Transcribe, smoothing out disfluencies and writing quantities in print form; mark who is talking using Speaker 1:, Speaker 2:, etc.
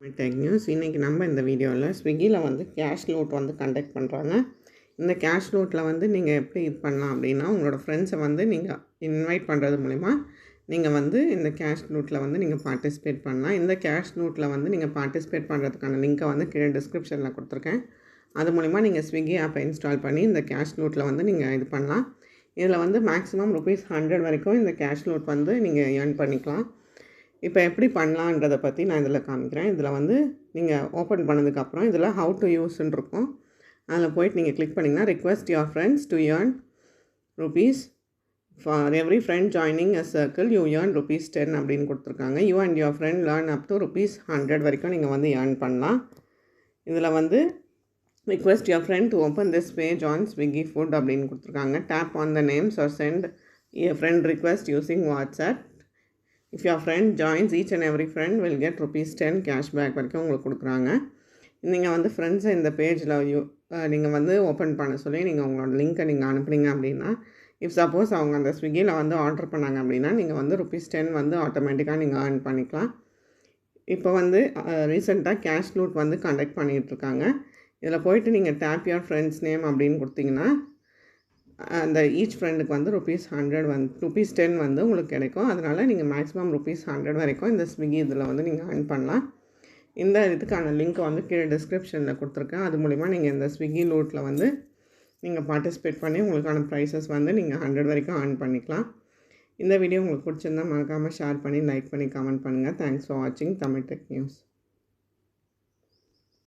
Speaker 1: Tech news. இன்றைக்கி நம்ம இந்த வீடியோவில் ஸ்விக்கியில் வந்து கேஷ் லூட் வந்து கண்டக்ட் பண்ணுறாங்க. இந்த கேஷ் லூட்டில் வந்து நீங்கள் எப்படி இது பண்ணலாம் அப்படின்னா, உங்களோட ஃப்ரெண்ட்ஸை வந்து நீங்கள் இன்வைட் பண்ணுறது மூலிமா நீங்கள் வந்து இந்த கேஷ் லூட்டில் வந்து நீங்கள் பார்ட்டிசிபேட் பண்ணலாம். இந்த கேஷ் லூட்டில் வந்து நீங்கள் பார்ட்டிசிபேட் பண்ணுறதுக்கான லிங்க்கை வந்து கீழே டிஸ்கிரிப்ஷனில் கொடுத்துருக்கேன். அது மூலிமா நீங்கள் ஸ்விக்கி ஆப்பை இன்ஸ்டால் பண்ணி இந்த கேஷ் லூட்டில் வந்து நீங்கள் இது பண்ணலாம். இதில் வந்து மேக்ஸிமம் ₹100 வரைக்கும் இந்த கேஷ் லூட் வந்து நீங்கள் ஏர்ன் பண்ணிக்கலாம். இப்போ எப்படி பண்ணலான்றதை பற்றி நான் இதில் காமிக்கிறேன். இதில் வந்து நீங்கள் ஓப்பன் பண்ணதுக்கப்புறம் இதில் ஹவு டு யூஸ்ன்னு இருக்கும். அதில் போய்ட்டு நீங்கள் கிளிக் பண்ணிங்கன்னா request your friends to earn rupees for every friend joining a circle you earn ₹10 அப்படின்னு கொடுத்துருக்காங்க. You and your friend learn up to ₹100 வரைக்கும் நீங்கள் வந்து ஏர்ன் பண்ணலாம். இதில் வந்து request your friend to open this page on Swiggy food அப்படின்னு கொடுத்துருக்காங்க. Tap on the names or send a friend request using WhatsApp. If your friend joins, each and every friend will get ₹10 cashback வரைக்கும் உங்களுக்கு கொடுக்குறாங்க. நீங்கள் வந்து ஃப்ரெண்ட்ஸை இந்த பேஜில் நீங்கள் வந்து ஓப்பன் பண்ண சொல்லி நீங்கள் உங்களோட லிங்க்கை நீங்கள் அனுப்புனீங்க அப்படின்னா, இஃப் சப்போஸ் அவங்க அந்த ஸ்விக்கியில் வந்து ஆர்டர் பண்ணாங்க அப்படின்னா நீங்கள் வந்து ₹10 வந்து ஆட்டோமேட்டிக்காக நீங்கள் ஏர்ன் பண்ணிக்கலாம். இப்போ வந்து ரீசெண்டாக கேஷ் லூட் வந்து கண்டக்ட் பண்ணிகிட்ருக்காங்க. இதில் போய்ட்டு நீங்கள் டேப் யுவர் ஃப்ரெண்ட்ஸ் நேம் அப்படின்னு கொடுத்தீங்கன்னா அந்த ஈச் ஃப்ரெண்டுக்கு வந்து ₹10 வந்து உங்களுக்கு கிடைக்கும். அதனால் நீங்கள் மேக்ஸிமம் ₹100 வரைக்கும் இந்த ஸ்விக்கி இதில் வந்து நீங்கள் ஏர்ன் பண்ணலாம். இந்த இதுக்கான லிங்க் வந்து கீழே டிஸ்கிரிப்ஷனில் கொடுத்துருக்கேன். அது மூலிமா நீங்கள் இந்த ஸ்விக்கி லூட்டில் வந்து நீங்கள் பார்ட்டிசிபேட் பண்ணி உங்களுக்கான ப்ரைஸஸ் வந்து நீங்கள் 100 வரைக்கும் ஏர்ன் பண்ணிக்கலாம். இந்த வீடியோ உங்களுக்கு பிடிச்சிருந்தால் மறக்காமல் ஷேர் பண்ணி, லைக் பண்ணி, கமெண்ட் பண்ணுங்கள். தேங்க்ஸ் ஃபார் வாட்சிங் தமிழ் டெக் நியூஸ்.